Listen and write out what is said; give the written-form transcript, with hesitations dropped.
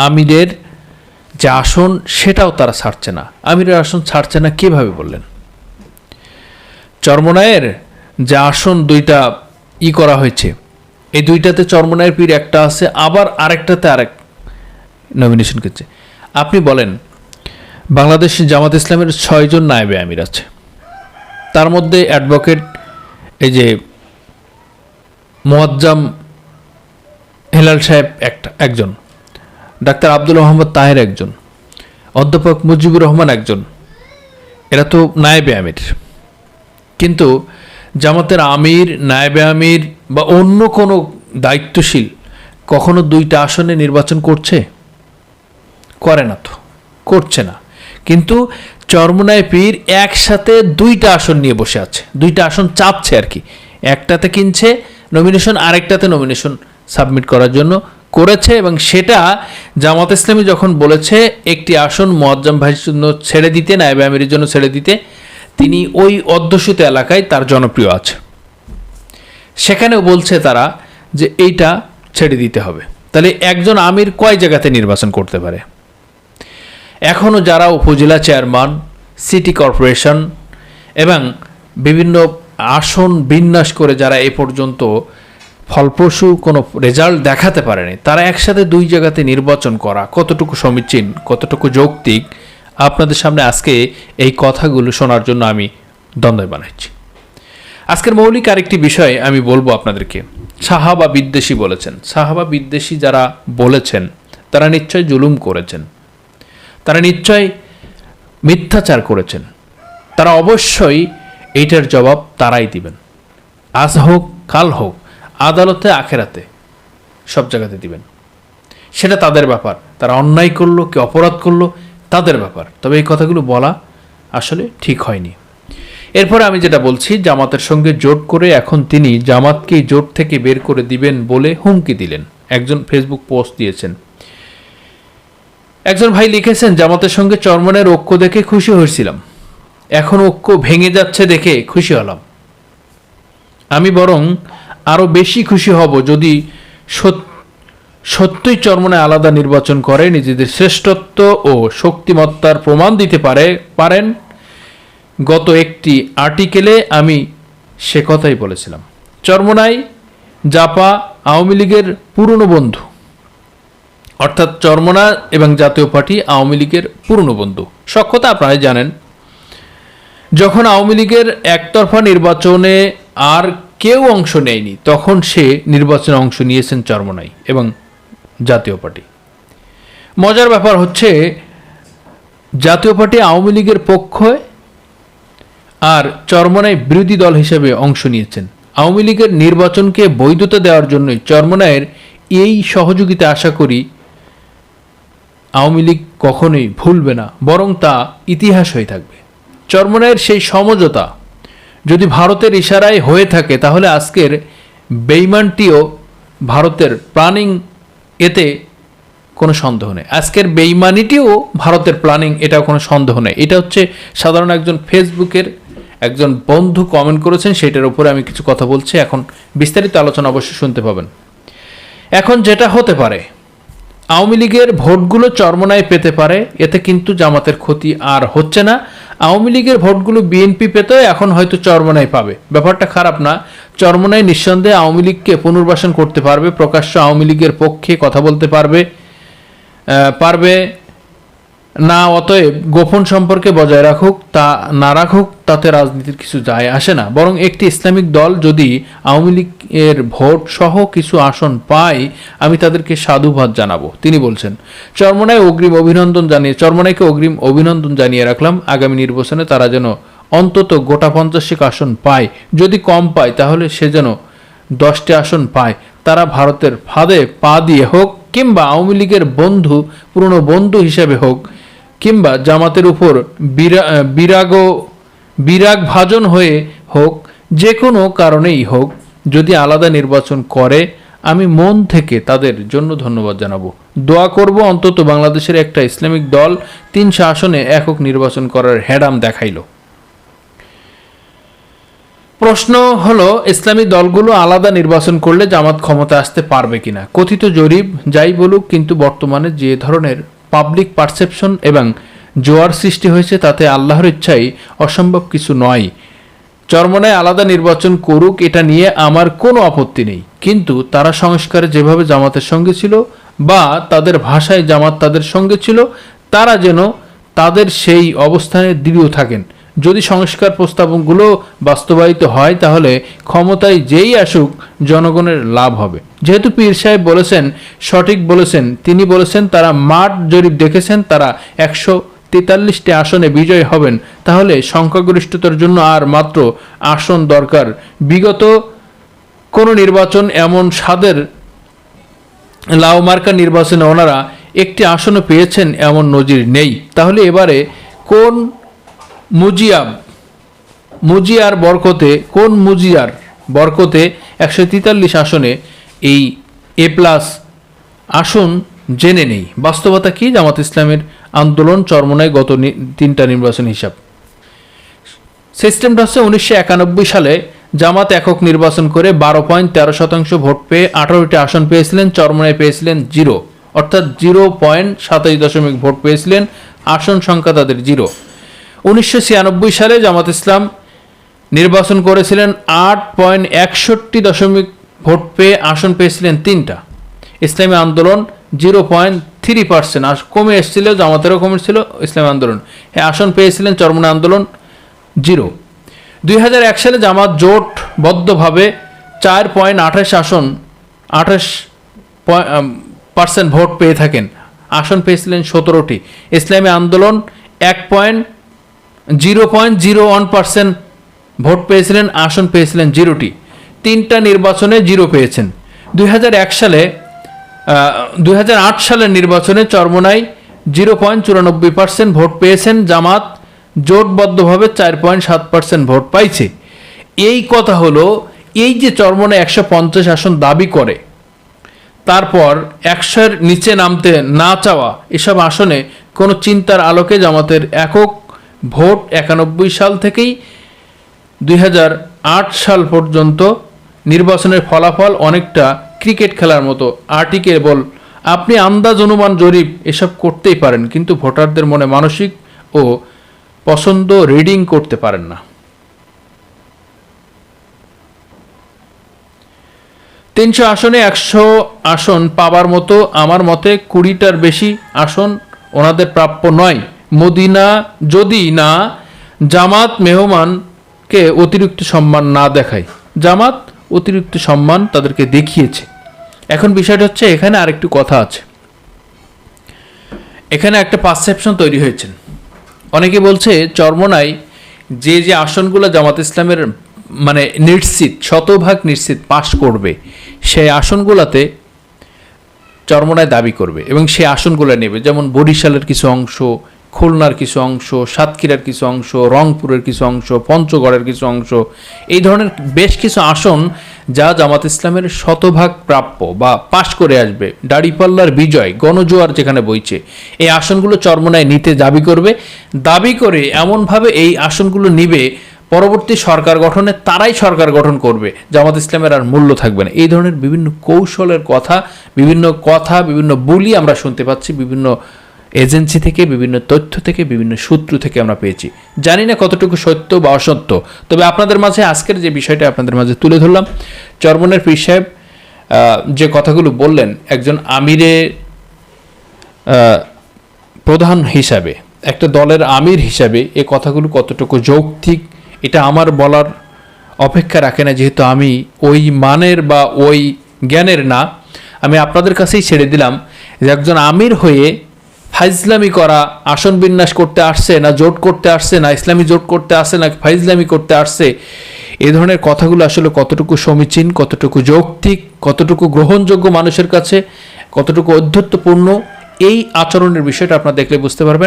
আমিরের যে আসন সেটাও তারা ছাড়ছে না। আমিরের আসন ছাড়ছে না কীভাবে বললেন? চরমোনাইয়ের যে আসন দুইটা করা হয়েছে, এই দুইটাতে চরমোনাইয়ের পীর একটা আছে, আবার আরেকটাতে আরেক নমিনেশন করছে। আপনি বলেন, বাংলাদেশ জামাত ইসলামের 6 জন নায়েবে আমির আছে, তার মধ্যে অ্যাডভোকেট এই যে মোয়াজ্জাম হেলাল সাহেব একজন, ডাক্তার আব্দুল মোহাম্মদ তাহের একজন, অধ্যাপক মুজিবুর রহমান একজন, এরা তো নায়েবে আমির। কিন্তু জামাতের আমির, নায়েবে আমির বা অন্য কোনো দায়িত্বশীল কখনো 2টা আসনে নির্বাচন করছে? করে না, তো করছে না। কিন্তু চরমোনাই পীর একসাথে 2টা আসন নিয়ে বসে আছে, 2টা আসন চাপছে আর কি। একটাতে কিনছে নমিনেশন, আরেকটাতে নমিনেশন সাবমিট করার জন্য করেছে। এবং সেটা জামাত ইসলামী যখন বলেছে একটি আসন মোয়াজ্জাম ভাইয়ের জন্য ছেড়ে দিতে, নায়েবে আমিরের জন্য ছেড়ে দিতে, তিনি ওই অধ্যুষিত এলাকায় তার জনপ্রিয় আছে, সেখানেও বলছে তারা যে এইটা ছেড়ে দিতে হবে। তাহলে একজন আমির কয় জায়গাতে নির্বাচন করতে পারে? এখনও যারা উপজেলা চেয়ারম্যান, সিটি কর্পোরেশন এবং বিভিন্ন আসন বিন্যাস করে যারা এ পর্যন্ত ফলপ্রসূ কোনো রেজাল্ট দেখাতে পারেনি, তারা একসাথে 2 জায়গাতে নির্বাচন করা কতটুকু সমীচীন, কতটুকু যৌক্তিক, আপনাদের সামনে আজকে এই কথাগুলো শোনার জন্য আমি দ্বন্দ্ব বানাচ্ছি। আজকের মৌলিক আরেকটি বিষয় আমি বলবো আপনাদেরকে। সাহাবা বিদ্বেষী বলেছেন। সাহাবা বিদ্বেষী যারা বলেছেন তারা নিশ্চয় জুলুম করেছেন, তারা নিশ্চয় মিথ্যাচার করেছেন, তারা অবশ্যই এইটার জবাব তারাই দিবেন। আজ হোক কাল হোক, আদালতে আখেরাতে সব জায়গাতে দিবেন। সেটা তাদের ব্যাপার, তারা অন্যায় করলো কি অপরাধ করলো তাদের ব্যাপার। তবে এই কথাগুলো বলা আসলে ঠিক হয়নি। এরপরে আমি যেটা বলছি, জামাতের সঙ্গে জোট করে এখন তিনি জামাতকেই জোট থেকে বের করে দিবেন বলে হুমকি দিলেন। একজন ফেসবুক পোস্ট দিয়েছেন, একজন ভাই লিখেছেন, জামাতের সঙ্গে চরমনের ঐক্য দেখে খুশি হয়েছিলাম, এখন ঐক্য ভেঙে যাচ্ছে দেখে খুশি হলাম। আমি বরং আরও বেশি খুশি হব যদি সত্যই চরমনায় আলাদা নির্বাচন করে নিজেদের শ্রেষ্ঠত্ব ও শক্তিমত্তার প্রমাণ দিতে পারেন। গত একটি আর্টিকেলে আমি সে কথাই বলেছিলাম। চরমনাই জাপা আওয়ামী লীগের পুরনো বন্ধু, অর্থাৎ চরমনা এবং জাতীয় পার্টি আওয়ামী লীগের পুরনো বন্ধু। সখ্যতা আপনারাই জানেন, যখন আওয়ামী লীগের একতরফা নির্বাচনে আর কেউ অংশ নেয়নি, তখন সে নির্বাচনে অংশ নিয়েছেন চরমনাই এবং জাতীয় পার্টি। মজার ব্যাপার হচ্ছে, জাতীয় পার্টি আওয়ামী লীগের পক্ষে আর চরমনাই বিরোধী দল হিসেবে অংশ নিয়েছেন। আওয়ামী লীগের নির্বাচনকে বৈধতা দেওয়ার জন্যই চরমনাইয়ের এই সহযোগিতা আশা করি আওয়ামী লীগ কখনোই ভুলবে না, বরং তা ইতিহাস হয়ে থাকবে। চরমনাইয়ের সেই সমঝোতা যদি ভারতের ইশারায় হয়ে থাকে, তাহলে আজকের বেইমানটিও ভারতের প্ল্যানিং, এতে কোনো সন্দেহ নেই। আজকের বেইমানিটিও ভারতের প্ল্যানিং, এটাও কোনো সন্দেহ নেই। এটা হচ্ছে সাধারণ একজন ফেসবুকের একজন বন্ধু কমেন্ট করেছেন, সেটার উপরে আমি কিছু কথা বলছি। এখন বিস্তারিত আলোচনা অবশ্যই শুনতে পাবেন। এখন যেটা হতে পারে, আওয়ামী লীগের ভোটগুলো চরমনায় পেতে পারে, এতে কিন্তু জামাতের ক্ষতি আর হচ্ছে না। আওয়ামী লীগের ভোটগুলো বিএনপি পেত, এখন হয়তো চরমনায় পাবে। ব্যাপারটা খারাপ না। চরমনায় নিঃসন্দেহে আওয়ামী লীগকে পুনর্বাসন করতে পারবে, প্রকাশ্য আওয়ামী লীগের পক্ষে কথা বলতে পারবে না। অতএব গোপন সম্পর্কে বজায় রাখুক তা না রাখুক, তাতে রাজনীতির কিছু যায় আসে না। বরং একটি ইসলামিক দল যদি আওয়ামী লীগের ভোট সহ কিছু আসন পায়, আমি তাদেরকে সাধুবাদ জানাবো, তিনি বলছেন। চরমনাইকে অগ্রিম অভিনন্দন জানিয়ে রাখলাম। আগামী নির্বাচনে তারা যেন অন্তত গোটা 50 আসন পায়, যদি কম পায় তাহলে সে যেন 10টি আসন পায়। তারা ভারতের ফাঁদে পা দিয়ে হোক, কিংবা আওয়ামী লীগের পুরনো বন্ধু হিসেবে হোক, কিংবা জামাতের উপর বিরাগ ভাজন হয়ে হোক, যে কোনো কারণেই হোক, যদি আলাদা নির্বাচন করে, আমি মন থেকে তাদের জন্য ধন্যবাদ জানাবো। দোয়া করব অন্তত বাংলাদেশের একটা ইসলামিক দল 300 আসনে একক নির্বাচন করার হ্যাডাম দেখাইল। প্রশ্ন হলো, ইসলামী দলগুলো আলাদা নির্বাচন করলে জামাত ক্ষমতা আসতে পারবে কিনা। কথিত জরিপ যাই বলুক, কিন্তু বর্তমানে যে ধরনের পাবলিক পারসেপশন এবং জোয়ার সৃষ্টি হয়েছে তাতে আল্লাহর ইচ্ছাই অসম্ভব কিছু নয়। চরমনায় আলাদা নির্বাচন করুক, এটা নিয়ে আমার কোনো আপত্তি নেই, কিন্তু তারা সংস্কারে যেভাবে জামাতের সঙ্গে ছিল বা তাদের ভাষায় জামাত তাদের সঙ্গে ছিল, তারা যেন তাদের সেই অবস্থানে দৃঢ় থাকেন। যদি সংস্কার প্রস্তাবগুলো বাস্তবায়িত হয় তাহলে ক্ষমতায় যেই আসুক জনগণের লাভ হবে। যেহেতু পীর সাহেব বলেছেন, সঠিক বলেছেন, তিনি বলেছেন তারা মাঠ জরিপ দেখেছেন, তারা 143টি আসনে বিজয়ী হবেন, তাহলে সংখ্যাগরিষ্ঠতার জন্য আর মাত্র আসন দরকার। বিগত কোনো নির্বাচন এমন স্বাদের লাউ মার্কা নির্বাচনে ওনারা একটি আসনও পেয়েছেন এমন নজির নেই। তাহলে এবারে কোন মুজিয়ার বরকতে 143 আসনে এই A+ আসন জেনে নেই। বাস্তবতা কি? জামাত ইসলামের আন্দোলন চরমনায় গত 3টা নির্বাচন হিসাব। সিস্টেমটা হচ্ছে 1991 সালে জামাত একক নির্বাচন করে 12.13% ভোট পেয়ে 18টি আসন পেয়েছিলেন, চরমনায় পেয়েছিলেন 0, অর্থাৎ 0.27% ভোট পেয়েছিলেন, আসন সংখ্যা তাদের 0। 1996 সালে জামাত ইসলাম নির্বাচন করেছিলেন 8.61% ভোট পেয়ে আসন পেয়েছিলেন 3টা। ইসলামী আন্দোলন 0.3% কমে এসেছিল, জামাতেরও কমেছিল, ইসলামী আন্দোলন আসন পেয়েছিলেন, চরমনা আন্দোলন 0। 2001 সালে জামাত জোটবদ্ধভাবে 4.28 আসন 28% ভোট পেয়ে থাকেন, আসন পেয়েছিলেন 17টি। ইসলামী আন্দোলন 0.01% ভোট পেয়েছিলেন, আসন পেয়েছিলেন 0টি। 3টা নির্বাচনে 0 পেয়েছেন। 2008 সালের নির্বাচনে চরমনায় 0.94% ভোট পেয়েছেন, জামাত জোটবদ্ধভাবে 4.7% ভোট পাইছে। এই কথা হলো, এই যে চরমনায় 150 আসন দাবি করে তারপর 100-এর নিচে নামতে না চাওয়া, এসব আসনে কোনো চিন্তার আলোকে জামাতের একক ভোট 91 সাল থেকেই 2008 সাল পর্যন্ত নির্বাচনের ফলাফল অনেকটা ক্রিকেট খেলার মতো আর্টিকেবল। আপনি আন্দাজ, অনুমান, জরিপ এসব করতেই পারেন, কিন্তু ভোটারদের মনে মানসিক ও পছন্দ রিডিং করতে পারেন না। 300 আসনে 100 আসন পাবার মতো আমার মতে 20টার বেশি আসন ওনাদের প্রাপ্য নয়। মদিনা যদি না জামাত মেহমানকে অতিরিক্ত সম্মান না দেখায়। জামাত অতিরিক্ত সম্মান তাদেরকে দেখিয়েছে। এখন বিষয়টা হচ্ছে, এখানে আরেকটু কথা আছে, এখানে একটা পারসেপশন তৈরি হয়েছে। অনেকে বলছে চরমনায় যে যে আসনগুলো জামাত ইসলামের মানে নিশ্চিত, শতভাগ নিশ্চিত পাশ করবে, সেই আসনগুলোতে চরমনায় দাবি করবে এবং সেই আসনগুলো নেবে। যেমন বরিশালের কিছু অংশ, খুলনার কিছু অংশ, সাতক্ষীরার কিছু অংশ, রংপুরের কিছু অংশ, পঞ্চগড়ের কিছু অংশ, এই ধরনের বেশ কিছু আসন যা জামাত ইসলামের শতভাগ প্রাপ্য বা পাশ করে আসবে। দাড়িপাল্লার বিজয়, গণজোয়ার যেখানে বইছে, এই আসনগুলো চরমনায় নিতে দাবি করবে। দাবি করে এমনভাবে এই আসনগুলো নিবে, পরবর্তী সরকার গঠনে তারাই সরকার গঠন করবে, জামাত ইসলামের আর মূল্য থাকবে না। এই ধরনের বিভিন্ন কৌশলের কথা, বিভিন্ন বুলি আমরা শুনতে পাচ্ছি, বিভিন্ন এজেন্সি থেকে, বিভিন্ন তথ্য থেকে, বিভিন্ন সূত্র থেকে আমরা পেয়েছি। জানি না কতটুকু সত্য বা অসত্য, তবে আপনাদের মাঝে আজকের যে বিষয়টা আপনাদের মাঝে তুলে ধরলাম, চরমনের পীর সাহেব যে কথাগুলো বললেন, একজন আমিরের প্রধান হিসাবে, একটা দলের আমির হিসাবে এই কথাগুলো কতটুকু যৌক্তিক এটা আমার বলার অপেক্ষা রাখে না, যেহেতু আমি ওই মানের বা ওই জ্ঞানের না। আমি আপনাদের কাছেই ছেড়ে দিলাম যে একজন আমির হয়ে ফাইজলামি করা, আসন বিন্যাস করতে আসছে না জোট করতে আসছে, না ইসলামী জোট করতে আসছে, না ফাইজলামি করতে আসছে, এই ধরনের কথাগুলো আসলে কতটুকু সমীচীন, কতটুকু যৌক্তিক, কতটুকু গ্রহণযোগ্য মানুষের কাছে, কতটুকু ঔদ্ধত্যপূর্ণ, এই আচরণের বিষয়টা আপনারা দেখলে বুঝতে পারবেন।